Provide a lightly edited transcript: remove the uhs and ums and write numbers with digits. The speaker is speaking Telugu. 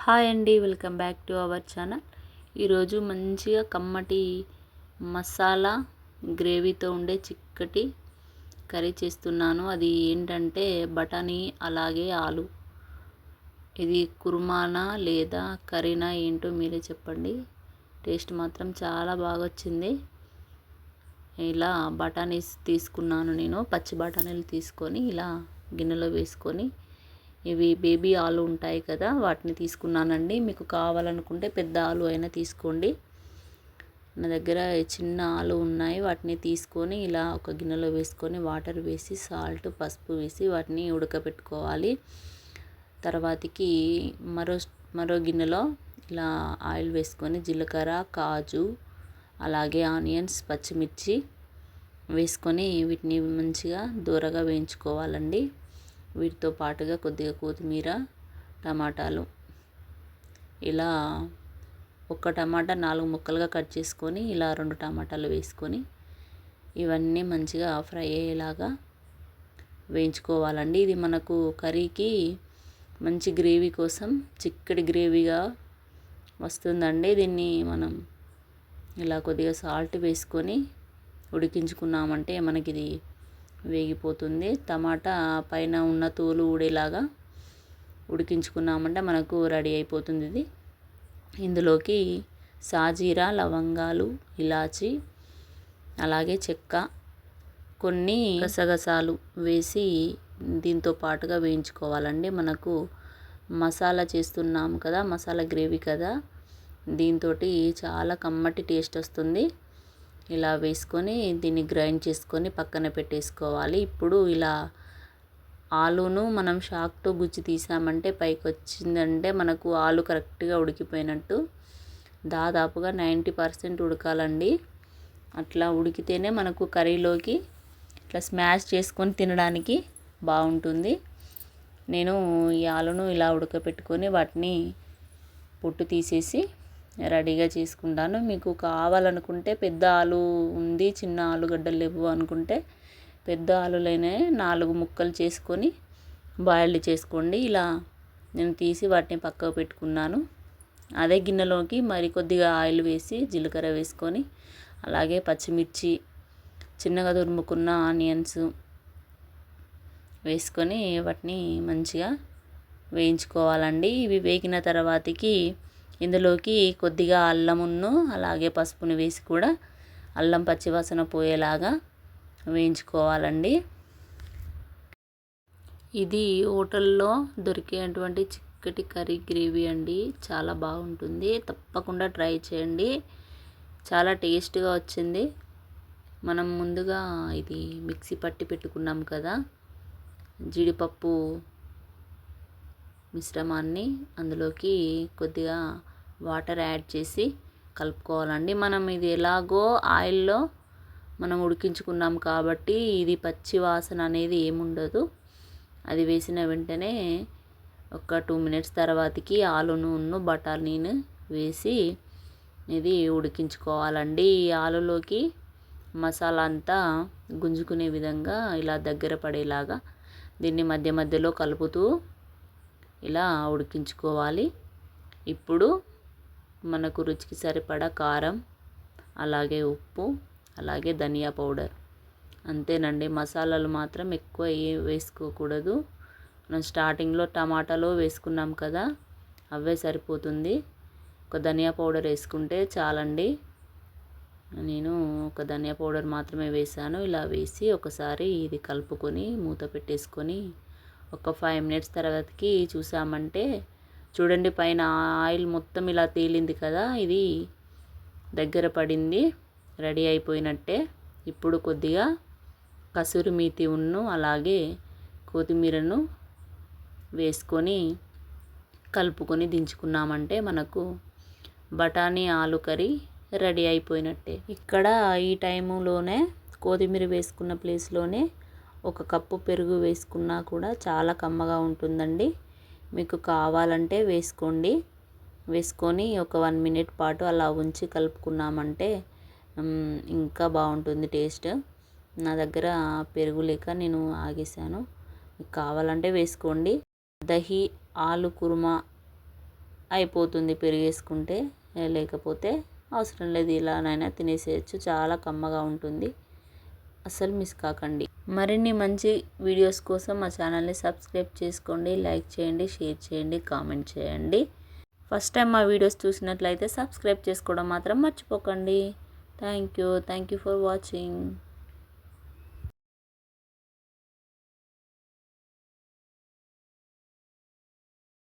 హాయ్ అండి, welcome back to our channel. ఈరోజు మంచిగా కమ్మటి మసాలా గ్రేవీతో ఉండే చిక్కటి కర్రీ చేస్తున్నాను. అది ఏంటంటే బఠానీ అలాగే ఆలు. ఇది కుర్మానా లేదా కర్రీనా ఏంటో మీరే చెప్పండి. టేస్ట్ మాత్రం చాలా బాగా వచ్చింది. ఇలా బఠానీస్ తీసుకున్నాను నేను. పచ్చి బఠానీలు తీసుకొని ఇలా గిన్నెలో వేసుకొని, ఇవి బేబీ ఆలు ఉంటాయి కదా, వాటిని తీసుకున్నానండి. మీకు కావాలనుకుంటే పెద్ద ఆలు అయినా తీసుకోండి. నా దగ్గర చిన్న ఆలు ఉన్నాయి. వాటిని తీసుకొని ఇలా ఒక గిన్నెలో వేసుకొని వాటర్ వేసి సాల్ట్ పసుపు వేసి వాటిని ఉడకబెట్టుకోవాలి. తర్వాతకి మరో గిన్నెలో ఇలా ఆయిల్ వేసుకొని జీలకర్ర, కాజు, అలాగే ఆనియన్స్, పచ్చిమిర్చి వేసుకొని వీటిని మంచిగా దూరగా వేయించుకోవాలండి. వీటితో పాటుగా కొద్దిగా కొత్తిమీర, టమాటాలు, ఇలా ఒక టమాటా 4 ముక్కలుగా కట్ చేసుకొని ఇలా 2 టమాటాలు వేసుకొని ఇవన్నీ మంచిగా ఫ్రై అయ్యేలాగా వేయించుకోవాలండి. ఇది మనకు కర్రీకి మంచి గ్రేవీ కోసం చిక్కటి గ్రేవీగా వస్తుందండి. దీన్ని మనం ఇలా కొద్దిగా సాల్ట్ వేసుకొని ఉడికించుకున్నామంటే మనకి ఇది వేగిపోతుంది. టమాటా పైన ఉన్న తోలు ఊడేలాగా ఉడికించుకున్నామంటే మనకు రెడీ అయిపోతుంది. ఇది ఇందులోకి సాజీరా, లవంగాలు, ఇలాచి, అలాగే చెక్క, కొన్ని గసగసాలు వేసి దీంతో పాటుగా వేయించుకోవాలండి. మనకు మసాలా చేస్తున్నాము కదా, మసాలా గ్రేవీ కదా, దీంతో చాలా కమ్మటి టేస్ట్ వస్తుంది. ఇలా వేసుకొని దీన్ని గ్రైండ్ చేసుకొని పక్కన పెట్టేసుకోవాలి. ఇప్పుడు ఇలా ఆలును మనం షాక్తో గుచ్చి తీసామంటే పైకి వచ్చిందంటే మనకు ఆలు కరెక్ట్గా ఉడికిపోయినట్టు. దాదాపుగా 90% ఉడకాలండి. అట్లా ఉడికితేనే మనకు కర్రీలోకి ఇట్లా స్మాష్ చేసుకొని తినడానికి బాగుంటుంది. నేను ఈ ఆలును ఇలా ఉడకపెట్టుకొని వాటిని పొట్టు తీసేసి రెడీగా చేసుకుంటాను. మీకు కావాలనుకుంటే పెద్ద ఆలు ఉంది, చిన్న ఆలుగడ్డలు లేవు అనుకుంటే పెద్ద ఆలులైనా 4 ముక్కలు చేసుకొని బాయిల్డ్ చేసుకోండి. ఇలా నేను తీసి వాటిని పక్కకు పెట్టుకున్నాను. అదే గిన్నెలోకి మరి కొద్దిగా ఆయిల్ వేసి జీలకర్ర వేసుకొని, అలాగే పచ్చిమిర్చి, చిన్నగా తురుముకున్న ఆనియన్స్ వేసుకొని వాటిని మంచిగా వేయించుకోవాలండి. ఇవి వేగిన తర్వాతకి ఇందులోకి కొద్దిగా అల్లమును అలాగే పసుపుని వేసి కూడా అల్లం పచ్చివాసన పోయేలాగా వేయించుకోవాలండి. ఇది హోటల్లో దొరికేటువంటి చిక్కటి కర్రీ గ్రేవీ అండి. చాలా బాగుంటుంది. తప్పకుండా ట్రై చేయండి. చాలా టేస్ట్గా వచ్చింది. మనం ముందుగా ఇది మిక్సీ పట్టి పెట్టుకున్నాం కదా జీడిపప్పు మిశ్రమాన్ని, అందులోకి కొద్దిగా వాటర్ యాడ్ చేసి కలుపుకోవాలండి. మనం ఇది ఎలాగో ఆయిల్లో మనం ఉడికించుకున్నాం కాబట్టి ఇది పచ్చి వాసన అనేది ఏముండదు. అది వేసిన వెంటనే ఒక 2 మినిట్స్ తర్వాతకి ఆలును బఠానీని వేసి ఇది ఉడికించుకోవాలండి. ఈ ఆలులోకి మసాలా అంతా గుంజుకునే విధంగా ఇలా దగ్గర పడేలాగా దీన్ని మధ్య మధ్యలో కలుపుతూ ఇలా ఉడికించుకోవాలి. ఇప్పుడు మనకు రుచికి సరిపడా కారం, అలాగే ఉప్పు, అలాగే ధనియా పౌడర్, అంతేనండి. మసాలాలు మాత్రం ఎక్కువ వేసుకోకూడదు. మనం స్టార్టింగ్లో టమాటాలో వేసుకున్నాం కదా, అవే సరిపోతుంది. ఒక ధనియా పౌడర్ వేసుకుంటే చాలండి. నేను ఒక ధనియా పౌడర్ మాత్రమే వేసాను. ఇలా వేసి ఒకసారి ఇది కలుపుకొని మూత పెట్టేసుకొని ఒక 5 మినిట్స్ తర్వాతకి చూసామంటే చూడండి, పైన ఆయిల్ మొత్తం ఇలా తేలింది కదా, ఇది దగ్గర పడింది, రెడీ అయిపోయినట్టే. ఇప్పుడు కొద్దిగా కసూరి మేతి అలాగే కొత్తిమీరను వేసుకొని కలుపుకొని దించుకున్నామంటే మనకు బఠానీ ఆలు కర్రీ రెడీ అయిపోయినట్టే. ఇక్కడ ఈ టైంలోనే కొత్తిమీర వేసుకున్న ప్లేస్లోనే 1 కప్పు పెరుగు వేసుకున్నా కూడా చాలా కమ్మగా ఉంటుందండి. మీకు కావాలంటే వేసుకోండి. వేసుకొని ఒక 1 మినిట్ పాటు అలా ఉంచి కలుపుకున్నామంటే ఇంకా బాగుంటుంది టేస్ట్. నా దగ్గర పెరుగు లేక నేను ఆగేసాను. మీకు కావాలంటే వేసుకోండి. దహి ఆలు కుర్మా అయిపోతుంది పెరిగేసుకుంటే. లేకపోతే అవసరం లేదు, ఇలానైనా తినేసేయచ్చు. చాలా కమ్మగా ఉంటుంది, అస్సలు మిస్ కాకండి. మరిన్ని మంచి వీడియోస్ కోసం మా ఛానల్ని సబ్స్క్రైబ్ చేసుకోండి, లైక్ చేయండి, షేర్ చేయండి, కామెంట్ చేయండి. ఫస్ట్ టైం మా వీడియోస్ చూసినట్లయితే సబ్స్క్రైబ్ చేసుకోవడం మాత్రం మర్చిపోకండి. Thank you for watching.